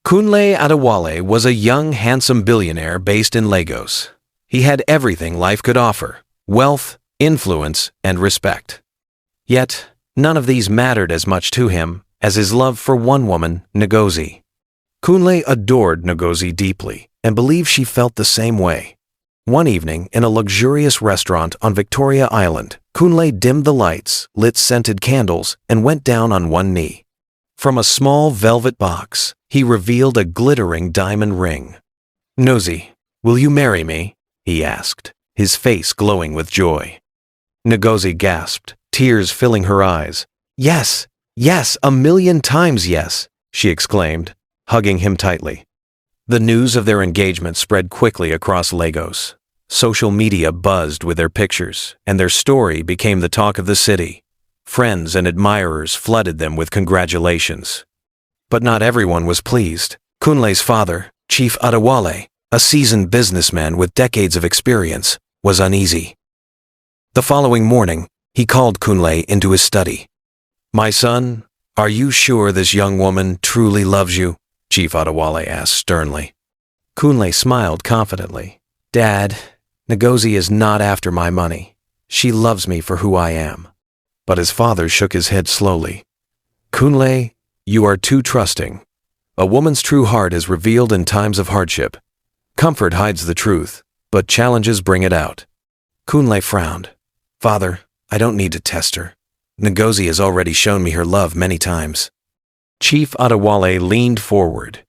Kunle Adewale was a young, handsome billionaire based in Lagos. He had everything life could offer: wealth, influence, and respect. Yet, none of these mattered as much to him as his love for one woman, Ngozi. Kunle adored Ngozi deeply and believed she felt the same way. One evening, in a luxurious restaurant on Victoria Island, Kunle dimmed the lights, lit scented candles, and went down on one knee. From a small velvet box, he revealed a glittering diamond ring. "Ngozi, will you marry me?" he asked, his face glowing with joy. Ngozi gasped, tears filling her eyes. "Yes, yes, 1,000,000 times yes," she exclaimed, hugging him tightly. The news of their engagement spread quickly across Lagos. Social media buzzed with their pictures, and their story became the talk of the city. Friends and admirers flooded them with congratulations. But not everyone was pleased. Kunle's father, Chief Adewale, a seasoned businessman with decades of experience, was uneasy. The following morning, he called Kunle into his study. "My son, are you sure this young woman truly loves you?" Chief Adewale asked sternly. Kunle smiled confidently. "Dad, Ngozi is not after my money. She loves me for who I am." But his father shook his head slowly. "Kunle, you are too trusting. A woman's true heart is revealed in times of hardship. Comfort hides the truth, but challenges bring it out." Kunle frowned. "Father, I don't need to test her. Ngozi has already shown me her love many times." Chief Adewale leaned forward.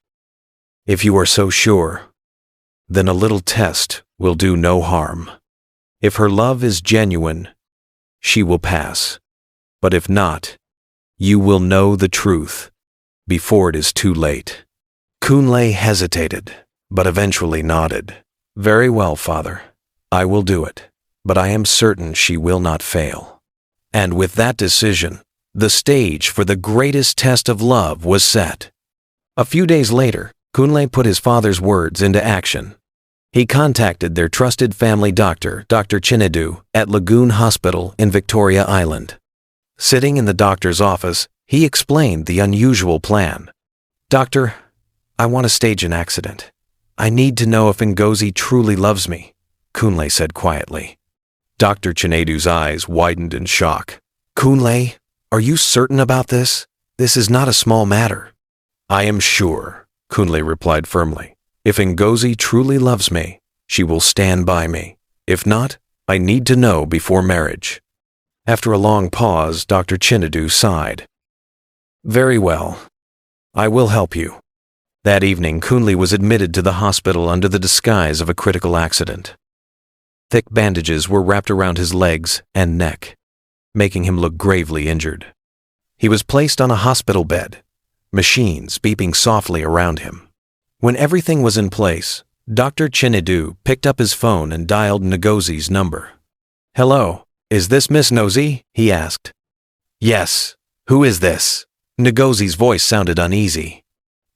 "If you are so sure, then a little test will do no harm. If her love is genuine, she will pass. But if not, you will know the truth before it is too late." Kunle hesitated, but eventually nodded. "Very well, father. I will do it, but I am certain she will not fail." And with that decision, the stage for the greatest test of love was set. A few days later, Kunle put his father's words into action. He contacted their trusted family doctor, Dr. Chinedu, at Lagoon Hospital in Victoria Island. Sitting in the doctor's office, he explained the unusual plan. "Doctor, I want to stage an accident. I need to know if Ngozi truly loves me," Kunle said quietly. Dr. Chinedu's eyes widened in shock. "Kunle, are you certain about this? This is not a small matter." "I am sure," Kunle replied firmly. "If Ngozi truly loves me, she will stand by me. If not, I need to know before marriage." After a long pause, Dr. Chinedu sighed. "Very well. I will help you." That evening, Kunle was admitted to the hospital under the disguise of a critical accident. Thick bandages were wrapped around his legs and neck, making him look gravely injured. He was placed on a hospital bed, machines beeping softly around him. When everything was in place, Dr. Chinedu picked up his phone and dialed Ngozi's number. "Hello, is this Miss Ngozi?" he asked. "Yes. Who is this?" Ngozi's voice sounded uneasy.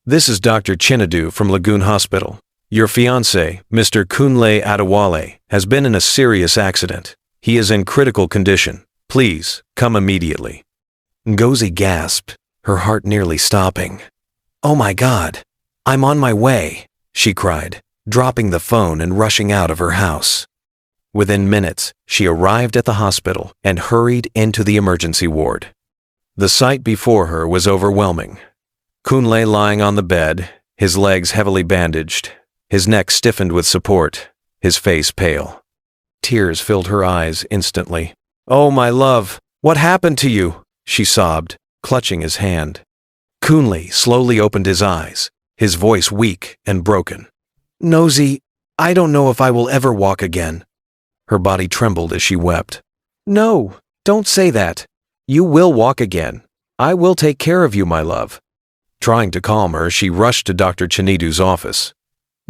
"This is Dr. Chinedu from Lagoon Hospital. Your fiancé, Mr. Kunle Adewale, has been in a serious accident. He is in critical condition. Please, come immediately." Ngozi gasped, her heart nearly stopping. "Oh my God, I'm on my way," she cried, dropping the phone and rushing out of her house. Within minutes, she arrived at the hospital and hurried into the emergency ward. The sight before her was overwhelming. Kunle lying on the bed, his legs heavily bandaged, his neck stiffened with support, his face pale. Tears filled her eyes instantly. "Oh, my love, what happened to you?" she sobbed, clutching his hand. Kunle slowly opened his eyes, his voice weak and broken. "Ngozi, I don't know if I will ever walk again." Her body trembled as she wept. "No, don't say that. You will walk again. I will take care of you, my love." Trying to calm her, she rushed to Dr. Chinedu's office.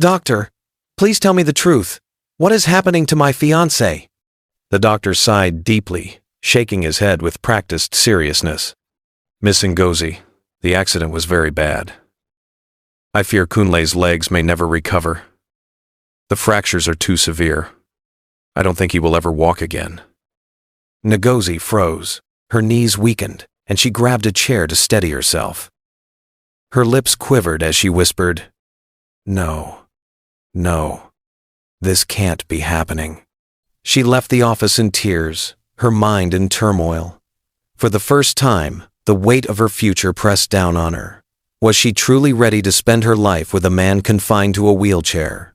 "Doctor, please tell me the truth. What is happening to my fiancé?" The doctor sighed deeply, shaking his head with practiced seriousness. "Miss Ngozi, the accident was very bad. I fear Kunle's legs may never recover. The fractures are too severe. I don't think he will ever walk again." Ngozi froze, her knees weakened, and she grabbed a chair to steady herself. Her lips quivered as she whispered, "No, no, this can't be happening." She left the office in tears, her mind in turmoil. For the first time, the weight of her future pressed down on her. Was she truly ready to spend her life with a man confined to a wheelchair?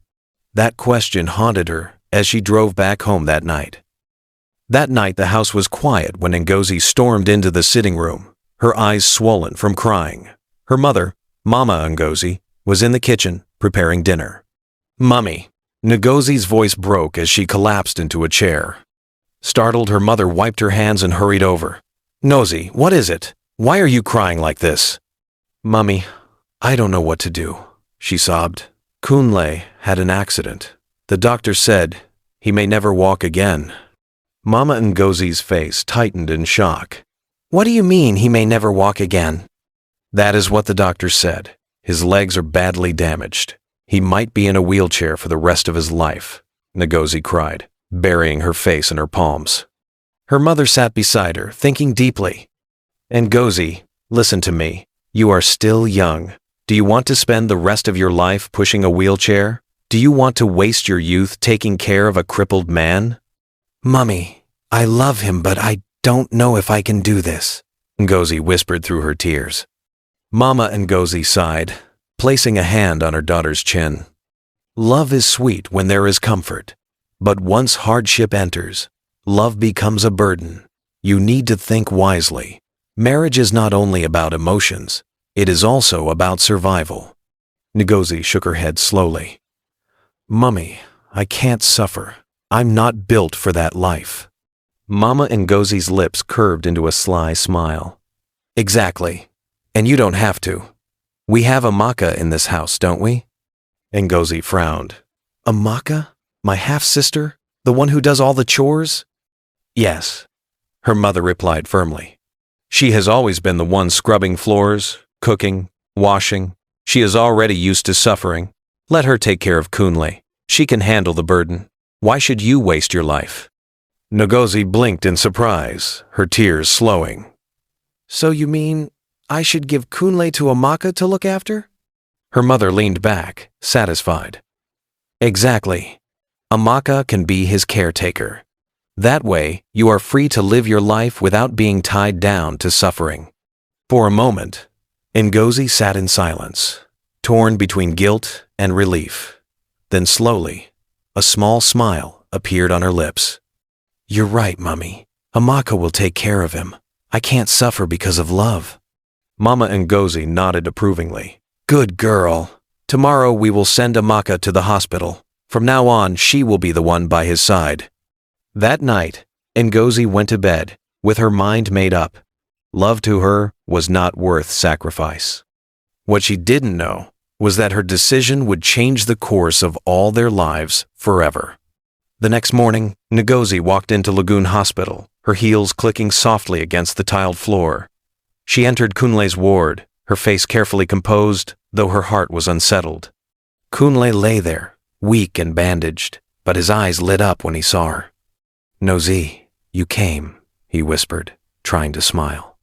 That question haunted her as she drove back home that night. That night the house was quiet when Ngozi stormed into the sitting room, her eyes swollen from crying. Her mother, Mama Ngozi, was in the kitchen preparing dinner. "Mummy," Ngozi's voice broke as she collapsed into a chair. Startled, her mother wiped her hands and hurried over. "Ngozi, what is it? Why are you crying like this?" "Mummy, I don't know what to do," she sobbed. "Kunle had an accident. The doctor said he may never walk again." Mama Ngozi's face tightened in shock. "What do you mean he may never walk again?" "That is what the doctor said. His legs are badly damaged. He might be in a wheelchair for the rest of his life," Ngozi cried, burying her face in her palms. Her mother sat beside her, thinking deeply. "Ngozi, listen to me. You are still young. Do you want to spend the rest of your life pushing a wheelchair? Do you want to waste your youth taking care of a crippled man?" "Mummy, I love him, but I don't know if I can do this," Ngozi whispered through her tears. Mama Ngozi sighed, placing a hand on her daughter's chin. "Love is sweet when there is comfort, but once hardship enters, love becomes a burden. You need to think wisely. Marriage is not only about emotions, it is also about survival." Ngozi shook her head slowly. "Mummy, I can't suffer. I'm not built for that life." Mama Ngozi's lips curved into a sly smile. "Exactly. And you don't have to. We have Amaka in this house, don't we?" Ngozi frowned. "Amaka? My half-sister? The one who does all the chores?" "Yes," her mother replied firmly. "She has always been the one scrubbing floors, cooking, washing. She is already used to suffering. Let her take care of Kunle. She can handle the burden. Why should you waste your life?" Ngozi blinked in surprise, her tears slowing. "So you mean I should give Kunle to Amaka to look after?" Her mother leaned back, satisfied. "Exactly. Amaka can be his caretaker. That way, you are free to live your life without being tied down to suffering." For a moment, Ngozi sat in silence, torn between guilt and relief. Then slowly, a small smile appeared on her lips. "You're right, Mummy. Amaka will take care of him. I can't suffer because of love." Mama Ngozi nodded approvingly. "Good girl. Tomorrow we will send Amaka to the hospital. From now on, she will be the one by his side." That night, Ngozi went to bed, with her mind made up. Love to her was not worth sacrifice. What she didn't know was that her decision would change the course of all their lives forever. The next morning, Ngozi walked into Lagoon Hospital, her heels clicking softly against the tiled floor. She entered Kunle's ward, her face carefully composed, though her heart was unsettled. Kunle lay there, weak and bandaged, but his eyes lit up when he saw her. "Ngozi, you came," he whispered, trying to smile.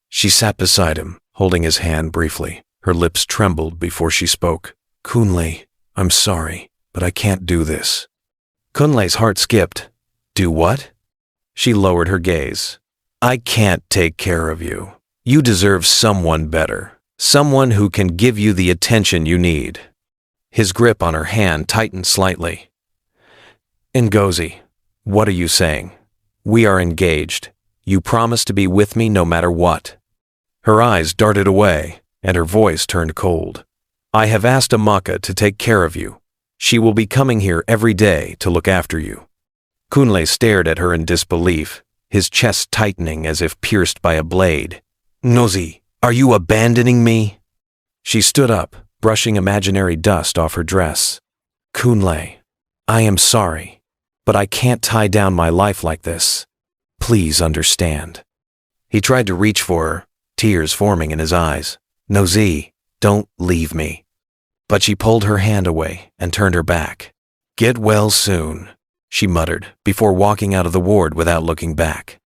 She sat beside him, holding his hand briefly. Her lips trembled before she spoke. "Kunle, I'm sorry, but I can't do this." Kunle's heart skipped. "Do what?" She lowered her gaze. "I can't take care of you. You deserve someone better, someone who can give you the attention you need." His grip on her hand tightened slightly. "Ngozi, what are you saying? We are engaged. You promise to be with me no matter what." Her eyes darted away, and her voice turned cold. "I have asked Amaka to take care of you. She will be coming here every day to look after you." Kunle stared at her in disbelief, his chest tightening as if pierced by a blade. "Ngozi, are you abandoning me?" She stood up, brushing imaginary dust off her dress. "Kunle, I am sorry, but I can't tie down my life like this. Please understand." He tried to reach for her, tears forming in his eyes. "Ngozi, don't leave me." But she pulled her hand away and turned her back. "Get well soon," she muttered, before walking out of the ward without looking back.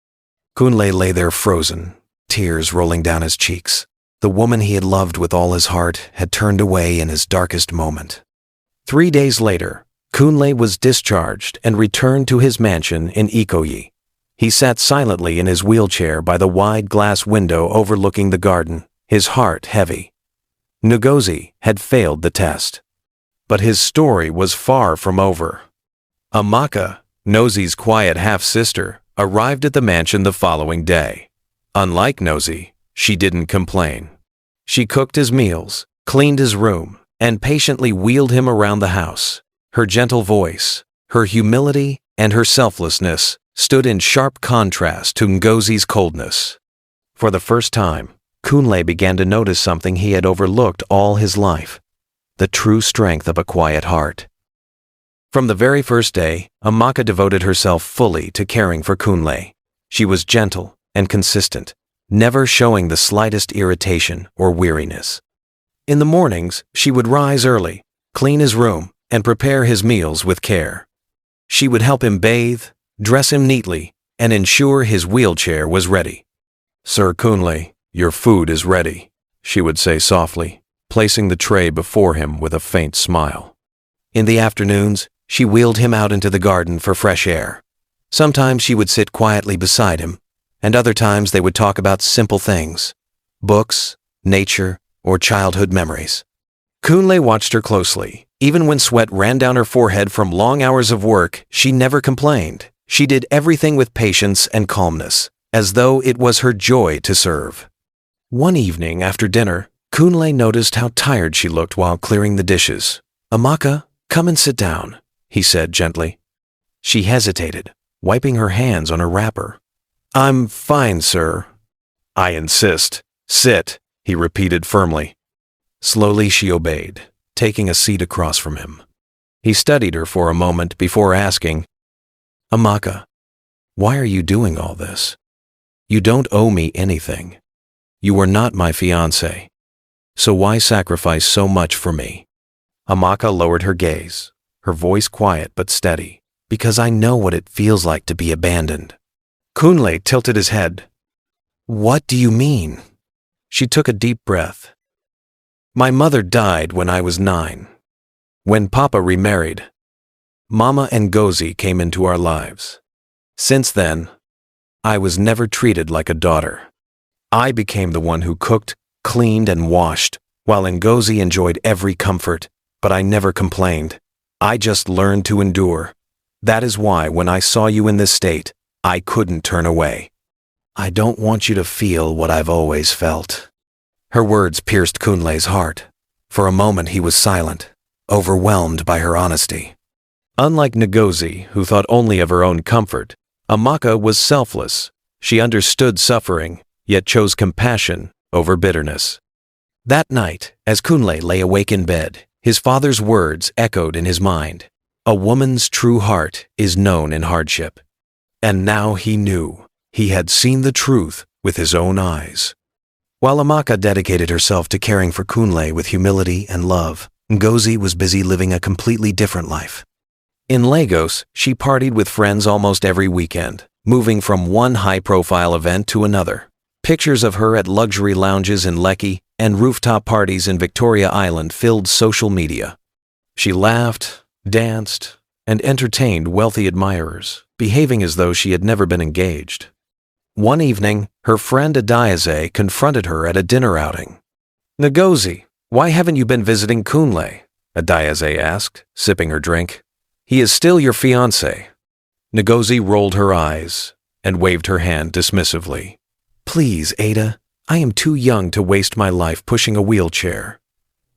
Kunle lay there frozen, tears rolling down his cheeks. The woman he had loved with all his heart had turned away in his darkest moment. 3 days later, Kunle was discharged and returned to his mansion in Ikoyi. He sat silently in his wheelchair by the wide glass window overlooking the garden, his heart heavy. Ngozi had failed the test. But his story was far from over. Amaka, Nozi's quiet half-sister, arrived at the mansion the following day. Unlike Nozi, she didn't complain. She cooked his meals, cleaned his room, and patiently wheeled him around the house. Her gentle voice, her humility, and her selflessness stood in sharp contrast to Ngozi's coldness. For the first time, Kunle began to notice something he had overlooked all his life: the true strength of a quiet heart. From the very first day, Amaka devoted herself fully to caring for Kunle. She was gentle and consistent, never showing the slightest irritation or weariness. In the mornings, she would rise early, clean his room, and prepare his meals with care. She would help him bathe, dress him neatly, and ensure his wheelchair was ready. "Sir Kunle, your food is ready," she would say softly, placing the tray before him with a faint smile. In the afternoons, she wheeled him out into the garden for fresh air. Sometimes she would sit quietly beside him, and other times they would talk about simple things: books, nature, or childhood memories. Kunle watched her closely. Even when sweat ran down her forehead from long hours of work, she never complained. She did everything with patience and calmness, as though it was her joy to serve. One evening after dinner, Kunle noticed how tired she looked while clearing the dishes. "Amaka, come and sit down," he said gently. She hesitated, wiping her hands on her wrapper. "I'm fine, sir." "I insist. Sit," he repeated firmly. Slowly she obeyed, taking a seat across from him. He studied her for a moment before asking, "Amaka, why are you doing all this? You don't owe me anything. You are not my fiancé. So why sacrifice so much for me?" Amaka lowered her gaze, her voice quiet but steady. "Because I know what it feels like to be abandoned." Kunle tilted his head. "What do you mean?" She took a deep breath. "My mother died when I was 9. When Papa remarried, Mama and Ngozi came into our lives. Since then, I was never treated like a daughter. I became the one who cooked, cleaned, and washed, while Ngozi enjoyed every comfort, but I never complained. I just learned to endure. That is why when I saw you in this state, I couldn't turn away. I don't want you to feel what I've always felt." Her words pierced Kunle's heart. For a moment he was silent, overwhelmed by her honesty. Unlike Ngozi, who thought only of her own comfort, Amaka was selfless. She understood suffering, yet chose compassion over bitterness. That night, as Kunle lay awake in bed, his father's words echoed in his mind. "A woman's true heart is known in hardship." And now he knew. He had seen the truth with his own eyes. While Amaka dedicated herself to caring for Kunle with humility and love, Ngozi was busy living a completely different life. In Lagos, she partied with friends almost every weekend, moving from one high-profile event to another. Pictures of her at luxury lounges in Lekki and rooftop parties in Victoria Island filled social media. She laughed, danced, and entertained wealthy admirers, behaving as though she had never been engaged. One evening, her friend Adiaze confronted her at a dinner outing. "Ngozi, why haven't you been visiting Kunle?" Adiaze asked, sipping her drink. "He is still your fiancé." Ngozi rolled her eyes and waved her hand dismissively. "Please, Ada, I am too young to waste my life pushing a wheelchair.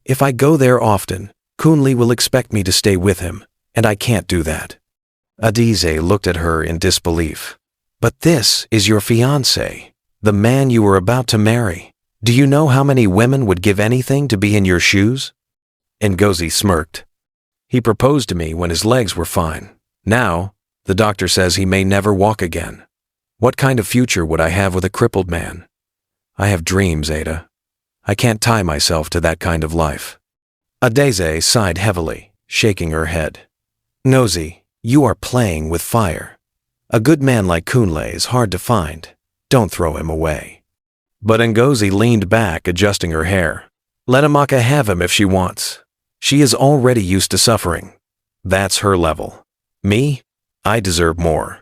If I go there often, Kunle will expect me to stay with him, and I can't do that." Adize looked at her in disbelief. "But this is your fiancé, the man you were about to marry. Do you know how many women would give anything to be in your shoes?" Ngozi smirked. "He proposed to me when his legs were fine. Now, the doctor says he may never walk again. What kind of future would I have with a crippled man? I have dreams, Ada. I can't tie myself to that kind of life." Adize sighed heavily, shaking her head. "Ngozi, you are playing with fire. A good man like Kunle is hard to find. Don't throw him away." But Ngozi leaned back, adjusting her hair. Let Amaka have him if she wants. She is already used to suffering. That's her level. Me? I deserve more.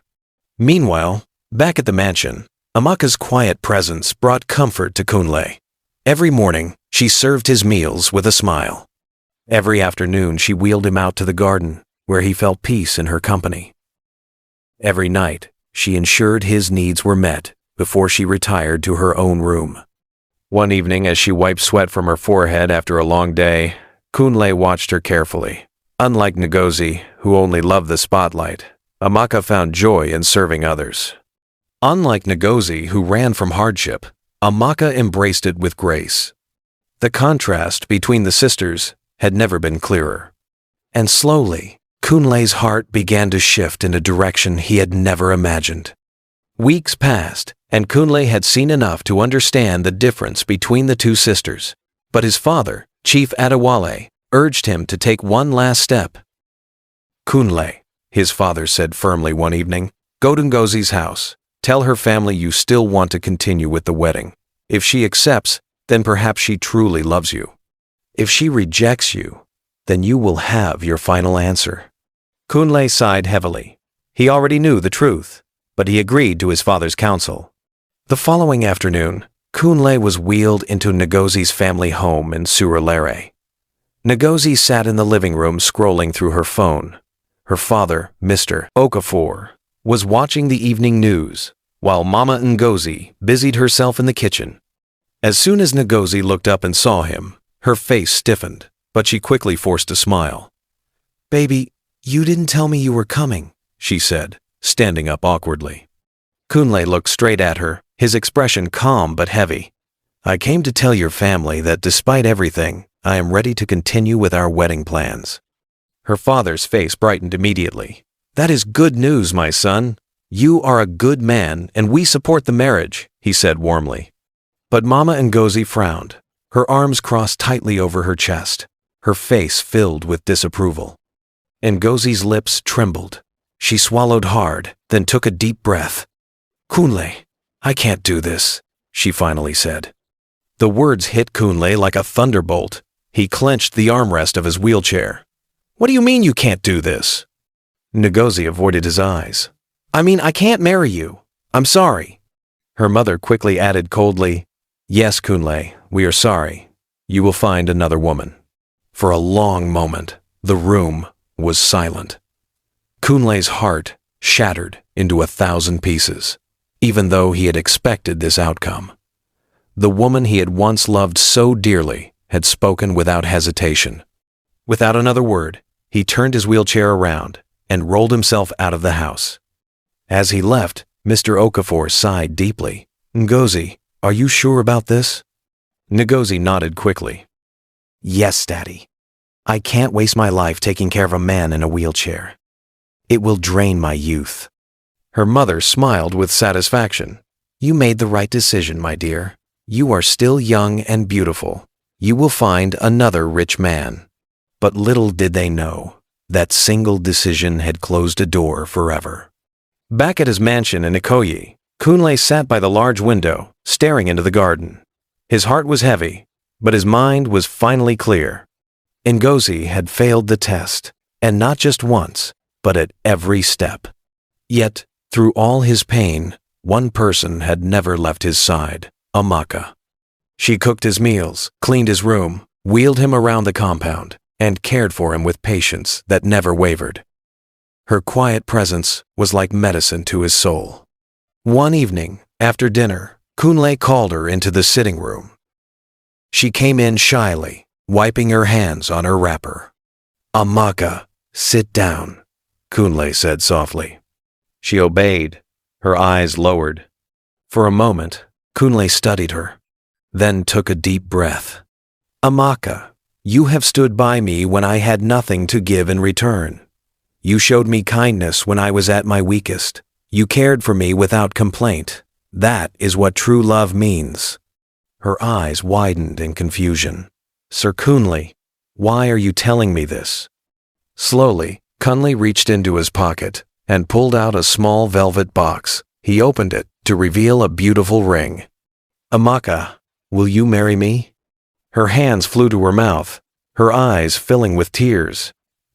Meanwhile, back at the mansion, Amaka's quiet presence brought comfort to Kunle. Every morning, she served his meals with a smile. Every afternoon, she wheeled him out to the garden, where he felt peace in her company. Every night, she ensured his needs were met before she retired to her own room. One evening, as she wiped sweat from her forehead after a long day, Kunle watched her carefully. Unlike Ngozi, who only loved the spotlight, Amaka found joy in serving others. Unlike Ngozi, who ran from hardship, Amaka embraced it with grace. The contrast between the sisters had never been clearer. And slowly, Kunle's heart began to shift in a direction he had never imagined. Weeks passed, and Kunle had seen enough to understand the difference between the two sisters. But his father, Chief Adewale, urged him to take one last step. Kunle, his father said firmly one evening, go to Ngozi's house. Tell her family you still want to continue with the wedding. If she accepts, then perhaps she truly loves you. If she rejects you, then you will have your final answer. Kunle sighed heavily. He already knew the truth, but he agreed to his father's counsel. The following afternoon, Kunle was wheeled into Ngozi's family home in Surulere. Ngozi sat in the living room scrolling through her phone. Her father, Mr. Okafor, was watching the evening news, while Mama Ngozi busied herself in the kitchen. As soon as Ngozi looked up and saw him, her face stiffened, but she quickly forced a smile. Baby, you didn't tell me you were coming, she said, standing up awkwardly. Kunle looked straight at her, his expression calm but heavy. I came to tell your family that despite everything, I am ready to continue with our wedding plans. Her father's face brightened immediately. That is good news, my son. You are a good man and we support the marriage, he said warmly. But Mama Ngozi frowned. Her arms crossed tightly over her chest, her face filled with disapproval. Ngozi's lips trembled. She swallowed hard, then took a deep breath. Kunle, I can't do this, she finally said. The words hit Kunle like a thunderbolt. He clenched the armrest of his wheelchair. What do you mean you can't do this? Ngozi avoided his eyes. I mean, I can't marry you. I'm sorry. Her mother quickly added coldly, Yes, Kunle, we are sorry. You will find another woman. For a long moment, the room was silent. Kunle's heart shattered into 1,000 pieces, even though he had expected this outcome. The woman he had once loved so dearly had spoken without hesitation. Without another word, he turned his wheelchair around and rolled himself out of the house. As he left, Mr. Okafor sighed deeply. Ngozi, are you sure about this? Ngozi nodded quickly. Yes, Daddy. I can't waste my life taking care of a man in a wheelchair. It will drain my youth. Her mother smiled with satisfaction. You made the right decision, my dear. You are still young and beautiful. You will find another rich man. But little did they know, that single decision had closed a door forever. Back at his mansion in Ikoyi, Kunle sat by the large window, staring into the garden. His heart was heavy, but his mind was finally clear. Ngozi had failed the test, and not just once, but at every step. Yet, through all his pain, one person had never left his side, Amaka. She cooked his meals, cleaned his room, wheeled him around the compound, and cared for him with patience that never wavered. Her quiet presence was like medicine to his soul. One evening, after dinner, Kunle called her into the sitting room. She came in shyly, wiping her hands on her wrapper. Amaka, sit down, Kunle said softly. She obeyed, her eyes lowered. For a moment, Kunle studied her, then took a deep breath. Amaka, you have stood by me when I had nothing to give in return. You showed me kindness when I was at my weakest. You cared for me without complaint. That is what true love means. Her eyes widened in confusion. Sir Kunle, why are you telling me this? Slowly, Kunle reached into his pocket and pulled out a small velvet box. He opened it to reveal a beautiful ring. Amaka, will you marry me? Her hands flew to her mouth, her eyes filling with tears.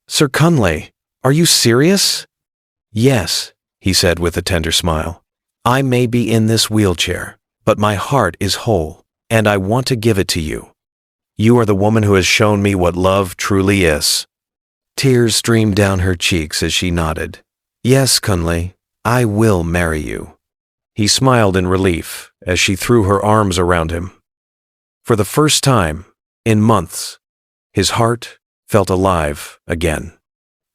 Sir Kunle, are you serious? Yes, he said with a tender smile. I may be in this wheelchair, but my heart is whole, and I want to give it to you. You are the woman who has shown me what love truly is. Tears streamed down her cheeks as she nodded. Yes, Kunle, I will marry you. He smiled in relief as she threw her arms around him. For the first time in months, his heart felt alive again.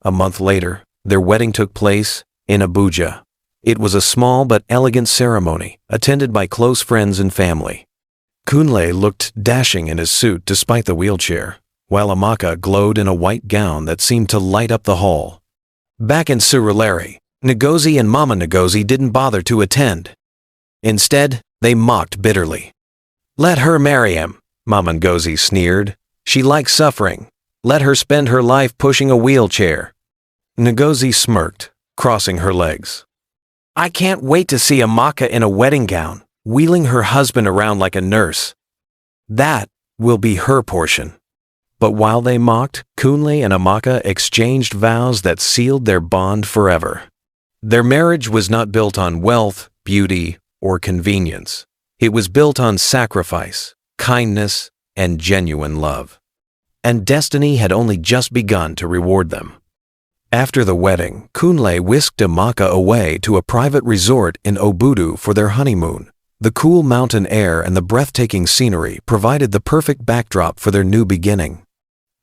A month later, their wedding took place in Abuja. It was a small but elegant ceremony, attended by close friends and family. Kunle looked dashing in his suit despite the wheelchair, while Amaka glowed in a white gown that seemed to light up the hall. Back in Surulere, Ngozi and Mama Ngozi didn't bother to attend. Instead, they mocked bitterly. Let her marry him, Mama Ngozi sneered. She likes suffering. Let her spend her life pushing a wheelchair. Ngozi smirked, crossing her legs. I can't wait to see Amaka in a wedding gown, wheeling her husband around like a nurse. That will be her portion. But while they mocked, Kunle and Amaka exchanged vows that sealed their bond forever. Their marriage was not built on wealth, beauty, or convenience. It was built on sacrifice, kindness, and genuine love. And destiny had only just begun to reward them. After the wedding, Kunle whisked Amaka away to a private resort in Obudu for their honeymoon. The cool mountain air and the breathtaking scenery provided the perfect backdrop for their new beginning.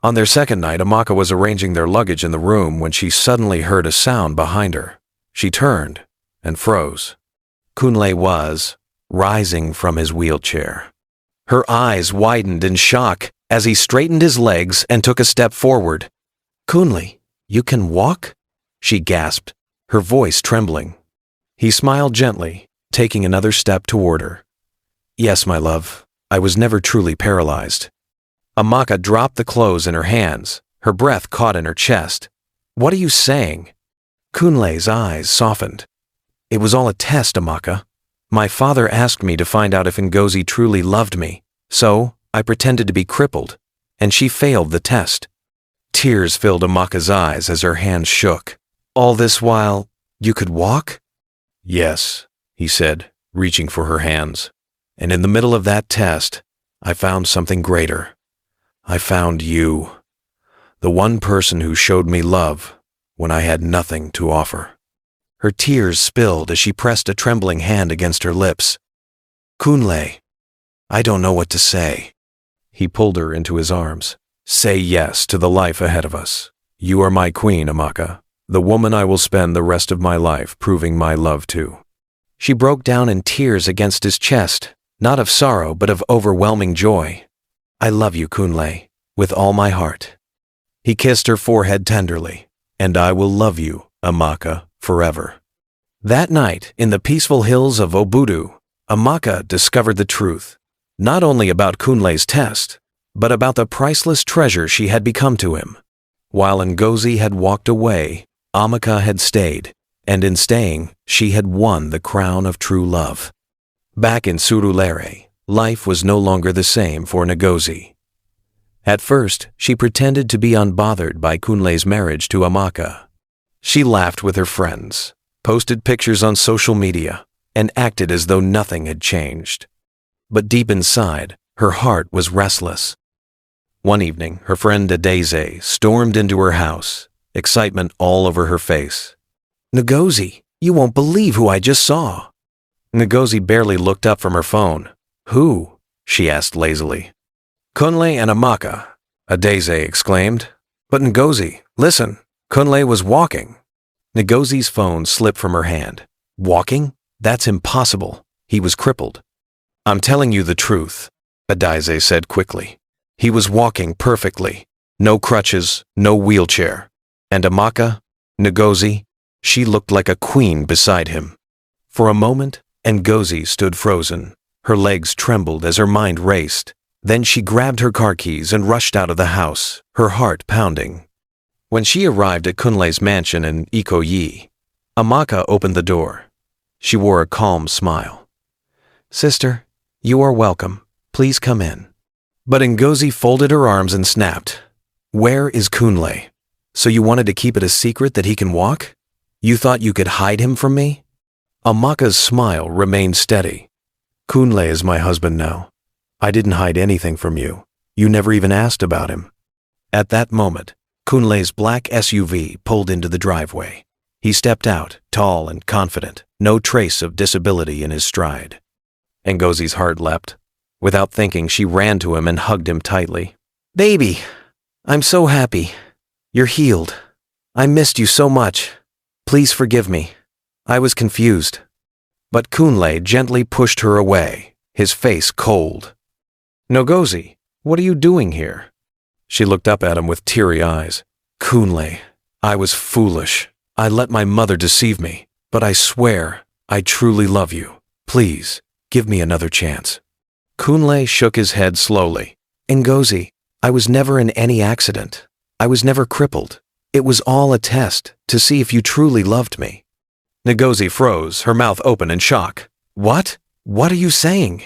On their second night, Amaka was arranging their luggage in the room when she suddenly heard a sound behind her. She turned and froze. Kunle was rising from his wheelchair. Her eyes widened in shock as he straightened his legs and took a step forward. Kunle, you can walk? She gasped, her voice trembling. He smiled gently, taking another step toward her. Yes, my love, I was never truly paralyzed. Amaka dropped the clothes in her hands, her breath caught in her chest. What are you saying? Kunle's eyes softened. It was all a test, Amaka. My father asked me to find out if Ngozi truly loved me, so I pretended to be crippled, and she failed the test. Tears filled Amaka's eyes as her hands shook. All this while, you could walk? Yes, he said, reaching for her hands. And in the middle of that test, I found something greater. I found you, the one person who showed me love when I had nothing to offer. Her tears spilled as she pressed a trembling hand against her lips. Kunle, I don't know what to say. He pulled her into his arms. Say yes to the life ahead of us. You are my queen, Amaka, the woman I will spend the rest of my life proving my love to. She broke down in tears against his chest, not of sorrow but of overwhelming joy. I love you, Kunle, with all my heart. He kissed her forehead tenderly. And I will love you, Amaka, forever. That night, in the peaceful hills of Obudu, Amaka discovered the truth, not only about Kunle's test, but about the priceless treasure she had become to him. While Ngozi had walked away, Amaka had stayed, and in staying, she had won the crown of true love. Back in Surulere, life was no longer the same for Ngozi. At first, she pretended to be unbothered by Kunle's marriage to Amaka. She laughed with her friends, posted pictures on social media, and acted as though nothing had changed. But deep inside, her heart was restless. One evening, her friend Adeze stormed into her house, excitement all over her face. Ngozi, you won't believe who I just saw. Ngozi barely looked up from her phone. Who? She asked lazily. Kunle and Amaka, Adeze exclaimed. But Ngozi, listen, Kunle was walking. Ngozi's phone slipped from her hand. Walking? That's impossible. He was crippled. I'm telling you the truth, Adeze said quickly. He was walking perfectly. No crutches, no wheelchair. And Amaka, Ngozi, she looked like a queen beside him. For a moment, Ngozi stood frozen. Her legs trembled as her mind raced. Then she grabbed her car keys and rushed out of the house, her heart pounding. When she arrived at Kunle's mansion in Ikoyi, Amaka opened the door. She wore a calm smile. Sister, You are welcome. Please come in. But Ngozi folded her arms and snapped. Where is Kunle? So you wanted to keep it a secret that he can walk? You thought you could hide him from me? Amaka's smile remained steady. Kunle is my husband now. I didn't hide anything from you. You never even asked about him. At that moment, Kunle's black SUV pulled into the driveway. He stepped out, tall and confident, no trace of disability in his stride. Ngozi's heart leapt. Without thinking, she ran to him and hugged him tightly. Baby, I'm so happy. You're healed. I missed you so much. Please forgive me. I was confused. But Kunle gently pushed her away, his face cold. Ngozi, what are you doing here? She looked up at him with teary eyes. Kunle, I was foolish. I let my mother deceive me, but I swear I truly love you. Please, give me another chance. Kunle shook his head slowly. Ngozi, I was never in any accident. I was never crippled. It was all a test to see if you truly loved me. Ngozi froze, her mouth open in shock. What? What are you saying?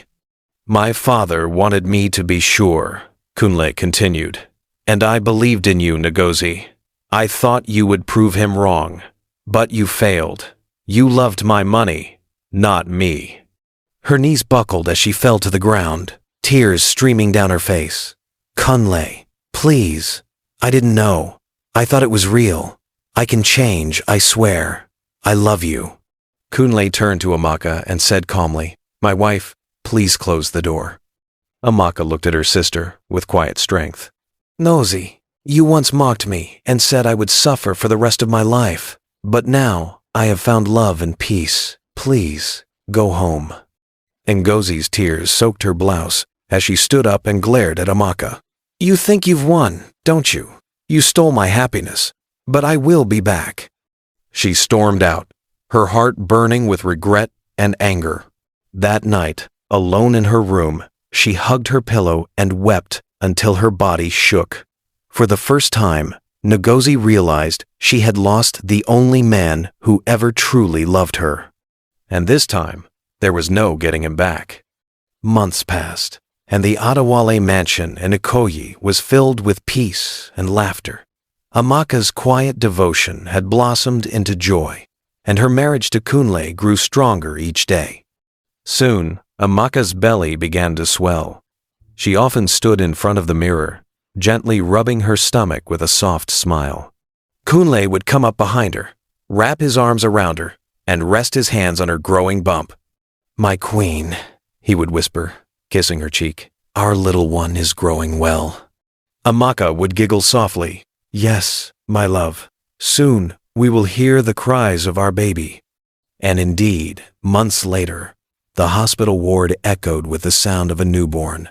My father wanted me to be sure, Kunle continued. And I believed in you, Ngozi. I thought you would prove him wrong. But you failed. You loved my money, not me. Her knees buckled as she fell to the ground, tears streaming down her face. Kunle, please. I didn't know. I thought it was real. I can change, I swear. I love you. Kunle turned to Amaka and said calmly, My wife, please close the door. Amaka looked at her sister with quiet strength. Ngozi, you once mocked me and said I would suffer for the rest of my life. But now I have found love and peace. Please, go home. Ngozi's tears soaked her blouse as she stood up and glared at Amaka. You think you've won, don't you? You stole my happiness, but I will be back. She stormed out, her heart burning with regret and anger. That night, alone in her room, she hugged her pillow and wept until her body shook. For the first time, Ngozi realized she had lost the only man who ever truly loved her. And this time, there was no getting him back. Months passed, and the Adewale mansion in Ikoyi was filled with peace and laughter. Amaka's quiet devotion had blossomed into joy, and her marriage to Kunle grew stronger each day. Soon, Amaka's belly began to swell. She often stood in front of the mirror, gently rubbing her stomach with a soft smile. Kunle would come up behind her, wrap his arms around her, and rest his hands on her growing bump. My queen, he would whisper, kissing her cheek. Our little one is growing well. Amaka would giggle softly. Yes, my love. Soon we will hear the cries of our baby. And indeed, months later, the hospital ward echoed with the sound of a newborn.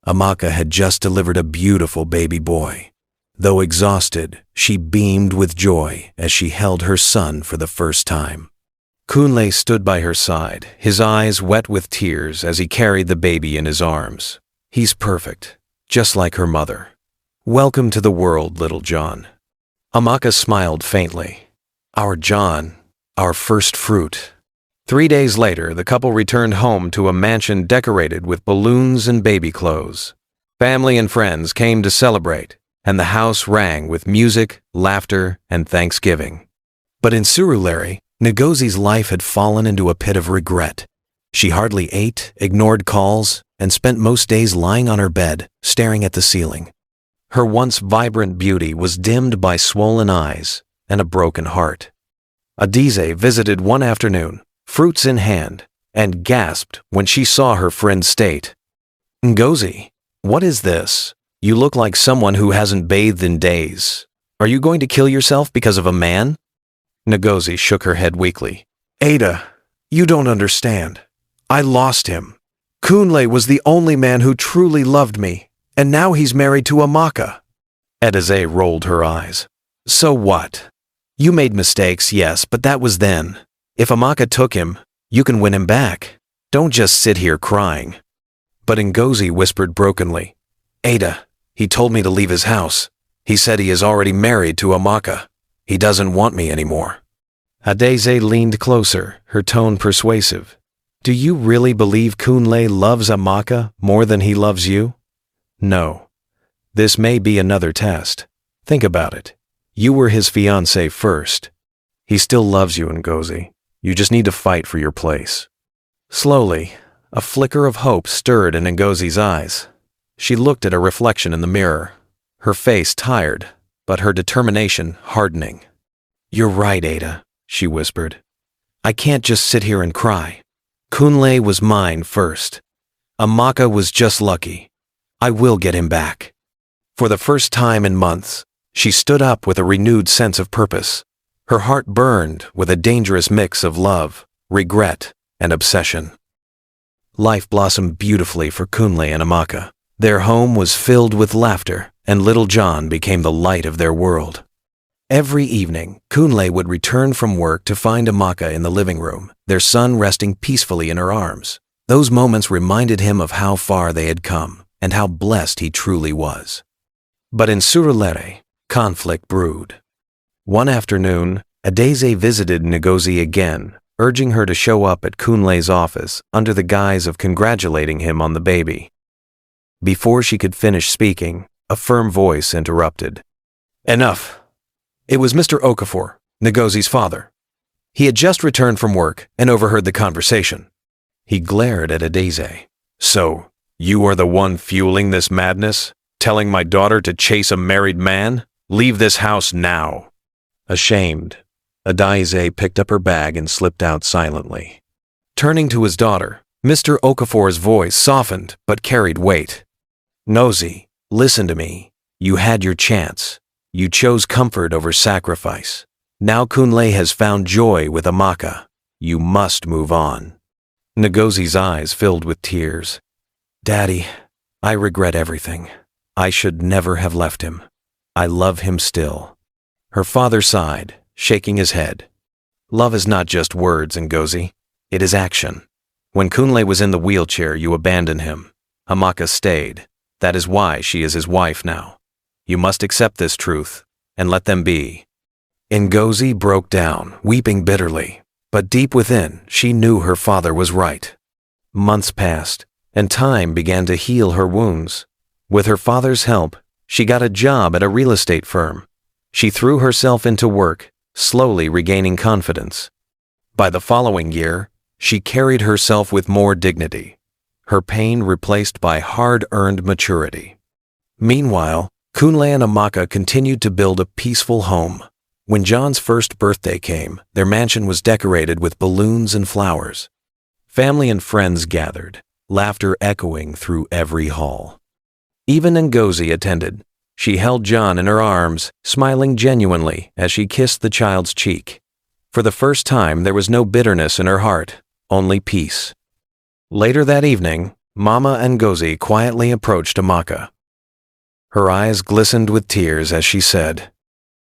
Amaka had just delivered a beautiful baby boy. Though exhausted, she beamed with joy as she held her son for the first time. Kunle stood by her side, his eyes wet with tears as he carried the baby in his arms. He's perfect, just like her mother. Welcome to the world, little John. Amaka smiled faintly. Our John, our first fruit. 3 days later, the couple returned home to a mansion decorated with balloons and baby clothes. Family and friends came to celebrate, and the house rang with music, laughter, and thanksgiving. But in Surulere, Ngozi's life had fallen into a pit of regret. She hardly ate, ignored calls, and spent most days lying on her bed, staring at the ceiling. Her once vibrant beauty was dimmed by swollen eyes and a broken heart. Adize visited one afternoon, fruits in hand, and gasped when she saw her friend's state. Ngozi, what is this? You look like someone who hasn't bathed in days. Are you going to kill yourself because of a man? Ngozi shook her head weakly. Ada, you don't understand. I lost him. Kunle was the only man who truly loved me, and now he's married to Amaka. Adize rolled her eyes. So what? You made mistakes, yes, but that was then. If Amaka took him, you can win him back. Don't just sit here crying. But Ngozi whispered brokenly. Ada, he told me to leave his house. He said he is already married to Amaka. He doesn't want me anymore. Adize leaned closer, her tone persuasive. Do you really believe Kunle loves Amaka more than he loves you? No. This may be another test. Think about it. You were his fiancée first. He still loves you, Ngozi. You just need to fight for your place. Slowly, a flicker of hope stirred in Ngozi's eyes. She looked at her reflection in the mirror, her face tired, but her determination hardening. You're right, Ada, she whispered. I can't just sit here and cry. Kunle was mine first. Amaka was just lucky. I will get him back. For the first time in months, she stood up with a renewed sense of purpose. Her heart burned with a dangerous mix of love, regret, and obsession. Life blossomed beautifully for Kunle and Amaka. Their home was filled with laughter, and little John became the light of their world. Every evening, Kunle would return from work to find Amaka in the living room, their son resting peacefully in her arms. Those moments reminded him of how far they had come and how blessed he truly was. But in Surulere, conflict brewed. One afternoon, Adeze visited Ngozi again, urging her to show up at Kunle's office under the guise of congratulating him on the baby. Before she could finish speaking, a firm voice interrupted. Enough. It was Mr. Okafor, Ngozi's father. He had just returned from work and overheard the conversation. He glared at Adeze. So, you are the one fueling this madness? Telling my daughter to chase a married man? Leave this house now. Ashamed, Adeze picked up her bag and slipped out silently. Turning to his daughter, Mr. Okafor's voice softened but carried weight. Ngozi, listen to me. You had your chance. You chose comfort over sacrifice. Now Kunle has found joy with Amaka. You must move on. Ngozi's eyes filled with tears. Daddy, I regret everything. I should never have left him. I love him still. Her father sighed, shaking his head. Love is not just words, Ngozi. It is action. When Kunle was in the wheelchair, you abandoned him. Amaka stayed. That is why she is his wife now. You must accept this truth, and let them be. Ngozi broke down, weeping bitterly, but deep within, she knew her father was right. Months passed, and time began to heal her wounds. With her father's help, she got a job at a real estate firm. She threw herself into work, slowly regaining confidence. By the following year, she carried herself with more dignity, her pain replaced by hard-earned maturity. Meanwhile, Kunle and Amaka continued to build a peaceful home. When John's first birthday came, their mansion was decorated with balloons and flowers. Family and friends gathered, laughter echoing through every hall. Even Ngozi attended. She held John in her arms, smiling genuinely as she kissed the child's cheek. For the first time, there was no bitterness in her heart, only peace. Later that evening, Mama Ngozi quietly approached Amaka. Her eyes glistened with tears as she said,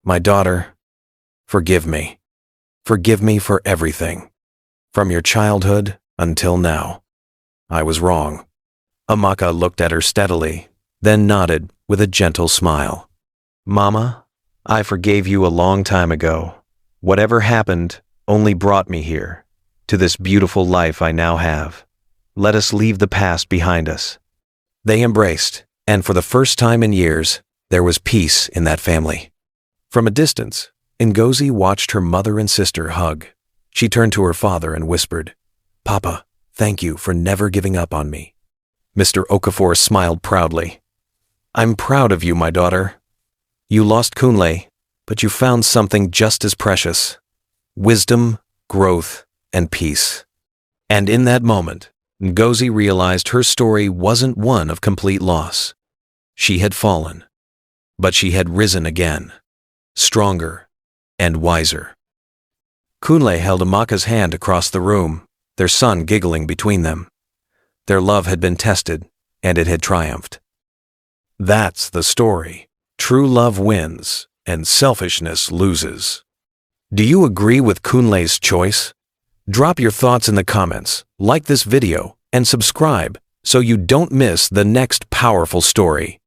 My daughter, forgive me. Forgive me for everything. From your childhood until now. I was wrong. Amaka looked at her steadily, then nodded with a gentle smile. Mama, I forgave you a long time ago. Whatever happened only brought me here, to this beautiful life I now have. Let us leave the past behind us. They embraced, and for the first time in years, there was peace in that family. From a distance, Ngozi watched her mother and sister hug. She turned to her father and whispered, Papa, thank you for never giving up on me. Mr. Okafor smiled proudly. I'm proud of you, my daughter. You lost Kunle, but you found something just as precious. Wisdom, growth, and peace. And in that moment, Ngozi realized her story wasn't one of complete loss. She had fallen, but she had risen again, stronger and wiser. Kunle held Amaka's hand across the room, their son giggling between them. Their love had been tested, and it had triumphed. That's the story. True love wins, and selfishness loses. Do you agree with Kunle's choice? Drop your thoughts in the comments, like this video, and subscribe so you don't miss the next powerful story.